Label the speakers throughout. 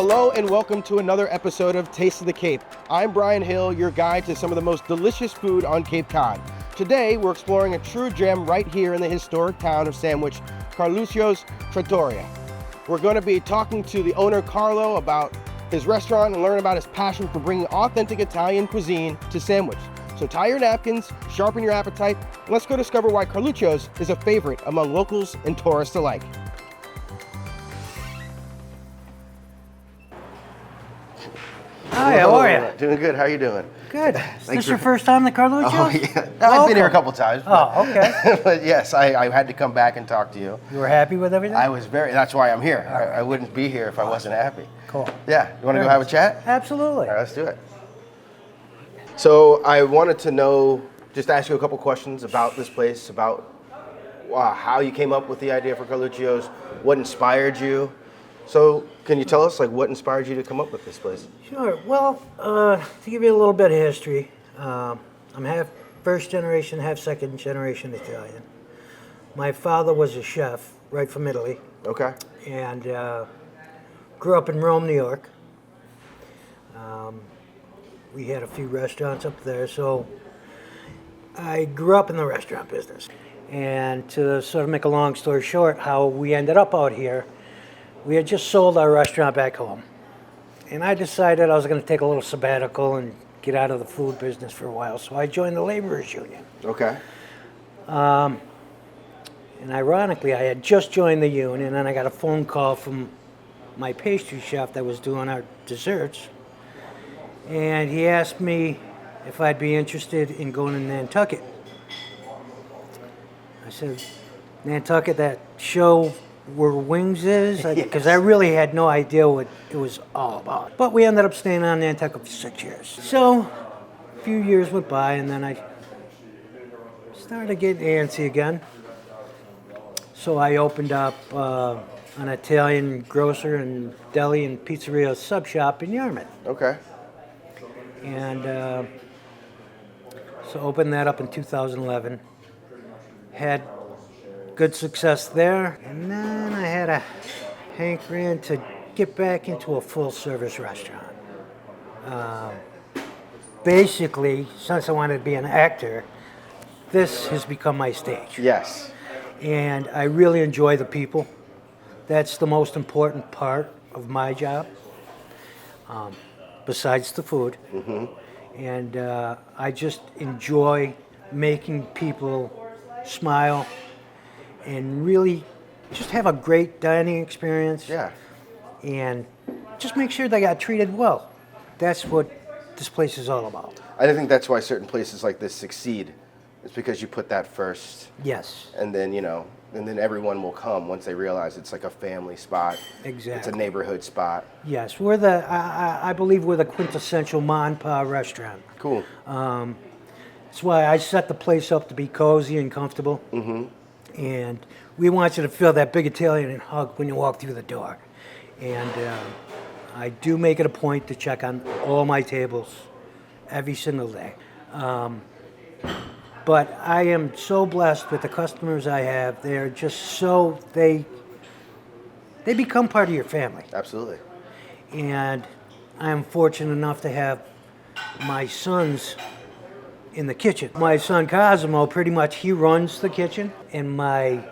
Speaker 1: Hello and welcome to another episode of Taste of the Cape. I'm Brian Hill, your guide to some of the most delicious food on Cape Cod. Today, we're exploring a true gem right here in the historic town of Sandwich, Carluccio's Trattoria. We're going to be talking to the owner, Carlo, about his restaurant and learn about his passion for bringing authentic Italian cuisine to Sandwich. So tie your napkins, sharpen your appetite, and let's go discover why Carluccio's is a favorite among locals and tourists alike.
Speaker 2: Hi, how are you?
Speaker 1: Doing good. How are you doing?
Speaker 2: Good. Is this your first time at Carluccio?
Speaker 1: Oh, yeah. I've been here a couple times. But,
Speaker 2: okay.
Speaker 1: But yes, I had to come back and talk to you.
Speaker 2: You were happy with everything?
Speaker 1: I was that's why I'm here. I wouldn't be here if I wasn't happy.
Speaker 2: Cool.
Speaker 1: Yeah. You want to go have a chat?
Speaker 2: Absolutely.
Speaker 1: All right, let's do it. So I wanted to just ask you a couple questions about this place, about how you came up with the idea for Carluccio's, what inspired you. So can you tell us what inspired you to come up with this place?
Speaker 2: Sure. Well, to give you a little bit of history, I'm half first generation, half second generation Italian. My father was a chef right from Italy.
Speaker 1: Okay.
Speaker 2: And grew up in Rome, New York. We had a few restaurants up there, so I grew up in the restaurant business. And to sort of make a long story short, how we ended up out here, we had just sold our restaurant back home. And I decided I was going to take a little sabbatical and get out of the food business for a while, so I joined the Laborers Union.
Speaker 1: Okay.
Speaker 2: And ironically, I had just joined the union, and then I got a phone call from my pastry chef that was doing our desserts. And he asked me if I'd be interested in going to Nantucket. I said, Nantucket, that show where Wings is? Because I really had no idea what it was all about. But we ended up staying on Nantucket for 6 years. So a few years went by, and then I started getting antsy again. So I opened up an Italian grocer and deli and pizzeria sub shop in Yarmouth.
Speaker 1: Okay.
Speaker 2: And so opened that up in 2011. Had good success there. And then I had a hankering to get back into a full-service restaurant. Basically, since I wanted to be an actor, this has become my stage.
Speaker 1: Yes.
Speaker 2: And I really enjoy the people. That's the most important part of my job, besides the food.
Speaker 1: Mm-hmm.
Speaker 2: And I just enjoy making people smile and really just have a great dining experience.
Speaker 1: Yeah.
Speaker 2: And just make sure they got treated well. That's what this place is all about.
Speaker 1: I think that's why certain places like this succeed. It's because you put that first.
Speaker 2: Yes.
Speaker 1: And then, and then everyone will come once they realize it's like a family spot.
Speaker 2: Exactly.
Speaker 1: It's a neighborhood spot.
Speaker 2: Yes, I believe we're the quintessential ma and pa restaurant.
Speaker 1: Cool.
Speaker 2: That's why I set the place up to be cozy and comfortable.
Speaker 1: Mm-hmm.
Speaker 2: And we want you to feel that big Italian hug when you walk through the door. And I do make it a point to check on all my tables every single day. But I am so blessed with the customers I have. They're just they become part of your family.
Speaker 1: Absolutely.
Speaker 2: And I'm fortunate enough to have my sons in the kitchen. My son Cosimo, pretty much he runs the kitchen, and my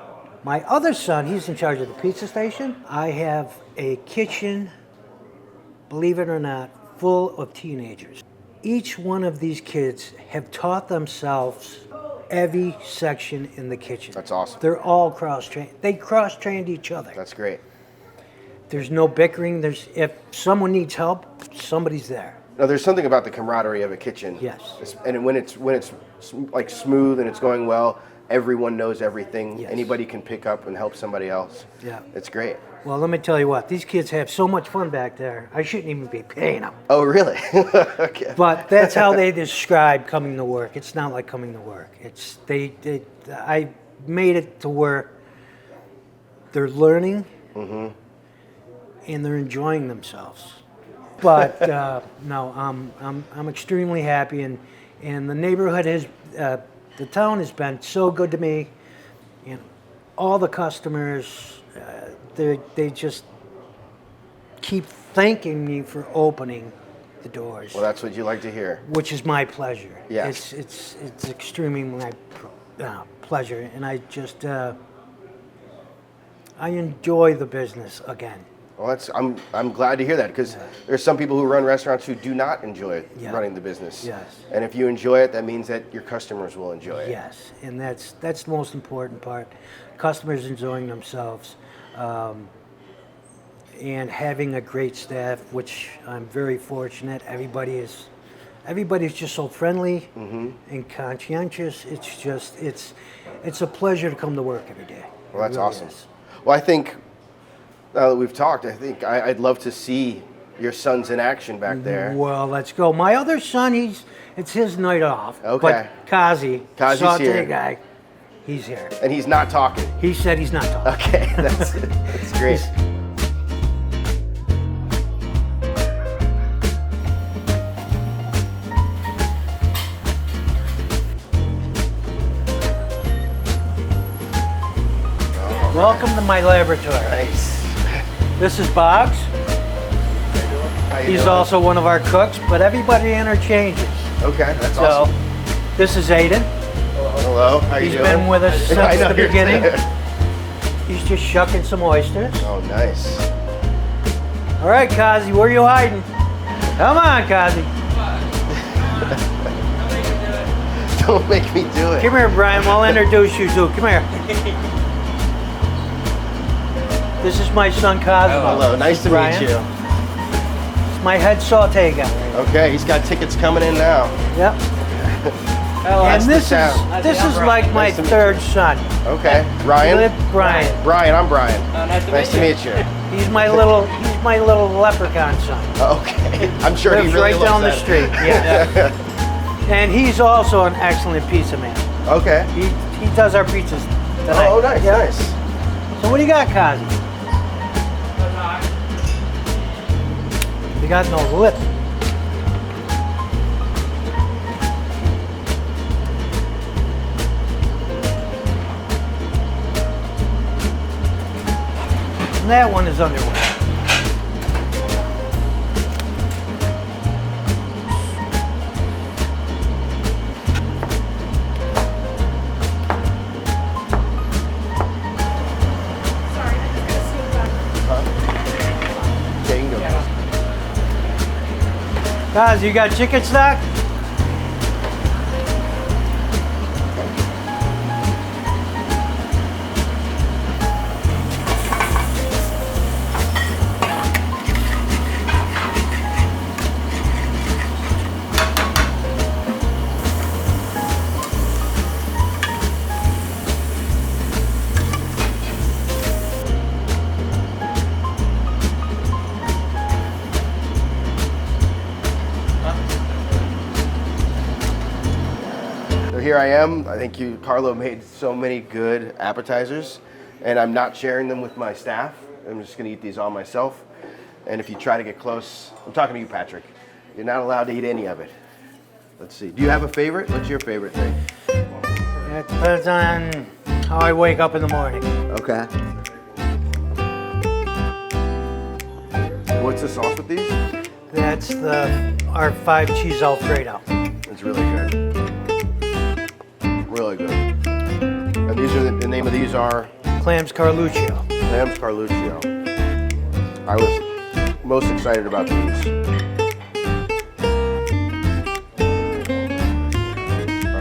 Speaker 2: other son, he's in charge of the pizza station. I have a kitchen, believe it or not, full of teenagers. Each one of these kids have taught themselves every section in the kitchen.
Speaker 1: That's awesome.
Speaker 2: They're all cross-trained. They cross-trained each other.
Speaker 1: That's great.
Speaker 2: There's no bickering. If someone needs help, somebody's there.
Speaker 1: No, there's something about the camaraderie of a kitchen.
Speaker 2: Yes.
Speaker 1: And when it's like smooth and it's going well, everyone knows everything.
Speaker 2: Yes.
Speaker 1: Anybody can pick up and help somebody else.
Speaker 2: Yeah.
Speaker 1: It's great.
Speaker 2: Well, let me tell you what. These kids have so much fun back there. I shouldn't even be paying them.
Speaker 1: Oh, really? Okay.
Speaker 2: But that's how they describe coming to work. It's not like coming to work. It's I made it to where they're learning and they're enjoying themselves. But no, I'm extremely happy, and the neighborhood has, the town has been so good to me. You know, all the customers, they just keep thanking me for opening the doors,
Speaker 1: Well, that's what you like to hear.
Speaker 2: which is my pleasure.
Speaker 1: Yes.
Speaker 2: It's extremely my pleasure, and I just I enjoy the business again.
Speaker 1: Well, I'm glad to hear that, because there's some people who run restaurants who do not enjoy running the business.
Speaker 2: Yes.
Speaker 1: And if you enjoy it, that means that your customers will enjoy it.
Speaker 2: Yes, and that's the most important part. Customers enjoying themselves, and having a great staff, which I'm very fortunate. Everybody's just so friendly and conscientious. It's a pleasure to come to work every day.
Speaker 1: Well, that's
Speaker 2: It really
Speaker 1: awesome.
Speaker 2: is.
Speaker 1: Well, I think now that we've talked, I think I'd love to see your sons in action back there.
Speaker 2: Well, let's go. My other son, it's his night off.
Speaker 1: Okay.
Speaker 2: But Kazi's
Speaker 1: Kazi's here.
Speaker 2: guy, he's here.
Speaker 1: And he's not talking.
Speaker 2: He said he's not talking.
Speaker 1: Okay, that's great.
Speaker 2: Welcome to my laboratory.
Speaker 1: Nice.
Speaker 2: This is Boggs.
Speaker 1: How you
Speaker 2: He's
Speaker 1: doing?
Speaker 2: also one of our cooks, but everybody interchanges.
Speaker 1: Okay, that's
Speaker 2: So,
Speaker 1: awesome.
Speaker 2: this is Aiden.
Speaker 1: Hello, how you
Speaker 2: He's
Speaker 1: doing?
Speaker 2: been with us since
Speaker 1: I know,
Speaker 2: the
Speaker 1: you're
Speaker 2: beginning.
Speaker 1: there.
Speaker 2: He's just shucking some oysters.
Speaker 1: Oh, nice.
Speaker 2: All right, Kazi, where are you hiding? Come on, Kazi.
Speaker 1: Don't make me do it.
Speaker 2: Come here, Brian. We'll introduce you to. Come here. This is my son, Cosmo.
Speaker 1: Hello, nice to
Speaker 2: Brian.
Speaker 1: meet you.
Speaker 2: It's my head saute guy.
Speaker 1: Okay, he's got tickets coming in now.
Speaker 2: Yep.
Speaker 1: That's
Speaker 2: And
Speaker 1: the
Speaker 2: this
Speaker 1: sound.
Speaker 2: is like my
Speaker 1: Nice to meet
Speaker 2: third son.
Speaker 1: Okay, Ryan.
Speaker 2: Brian.
Speaker 1: Brian, I'm Brian.
Speaker 3: Nice
Speaker 1: to meet you.
Speaker 2: He's my little leprechaun son.
Speaker 1: Okay, I'm sure he
Speaker 2: Lives
Speaker 1: really
Speaker 2: right down the
Speaker 1: loves
Speaker 2: street.
Speaker 1: that.
Speaker 2: Yeah. And he's also an excellent pizza man.
Speaker 1: Okay.
Speaker 2: He does our pizzas tonight.
Speaker 1: Oh, nice,
Speaker 2: Yeah.
Speaker 1: nice.
Speaker 2: So what do you got, Kazi? You got no lip. And that one is underway.
Speaker 1: Okay, you can go.
Speaker 2: Guys, you got chicken stock?
Speaker 1: So here I am. I think Carlo made so many good appetizers, and I'm not sharing them with my staff. I'm just gonna eat these all myself. And if you try to get close, I'm talking to you, Patrick, you're not allowed to eat any of it. Let's see, do you have a favorite? What's your favorite thing?
Speaker 2: It depends on how I wake up in the morning.
Speaker 1: Okay. What's the sauce with these?
Speaker 2: That's our 5 cheese Alfredo.
Speaker 1: It's really good. Really good. And these are the name of these are
Speaker 2: Clams Carluccio.
Speaker 1: Lamb's Carluccio. I was most excited about these. That's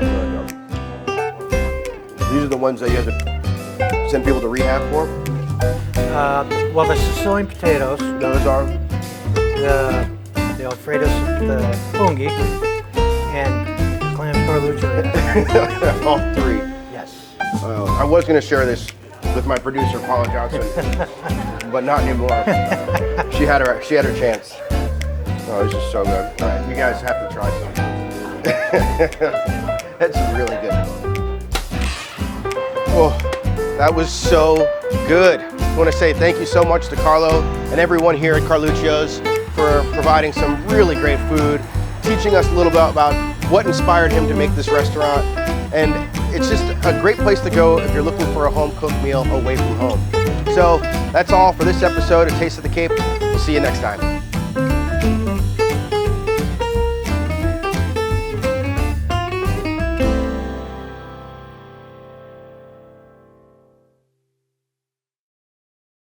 Speaker 1: really good. These are the ones that you have to send people to rehab for?
Speaker 2: Well, the Sicilian potatoes,
Speaker 1: Those are?
Speaker 2: the Alfredo, the fungi, and Clams Carluccio.
Speaker 1: All three.
Speaker 2: Yes.
Speaker 1: I was going to share this with my producer, Paula Johnson, but not anymore. She had her chance. Oh, this is so good. All right, you guys have to try some. That's really good. Oh, that was so good. I want to say thank you so much to Carlo and everyone here at Carluccio's for providing some really great food, teaching us a little bit about what inspired him to make this restaurant. And it's just a great place to go if you're looking for a home-cooked meal away from home. So that's all for this episode of Taste of the Cape. We'll see you next time.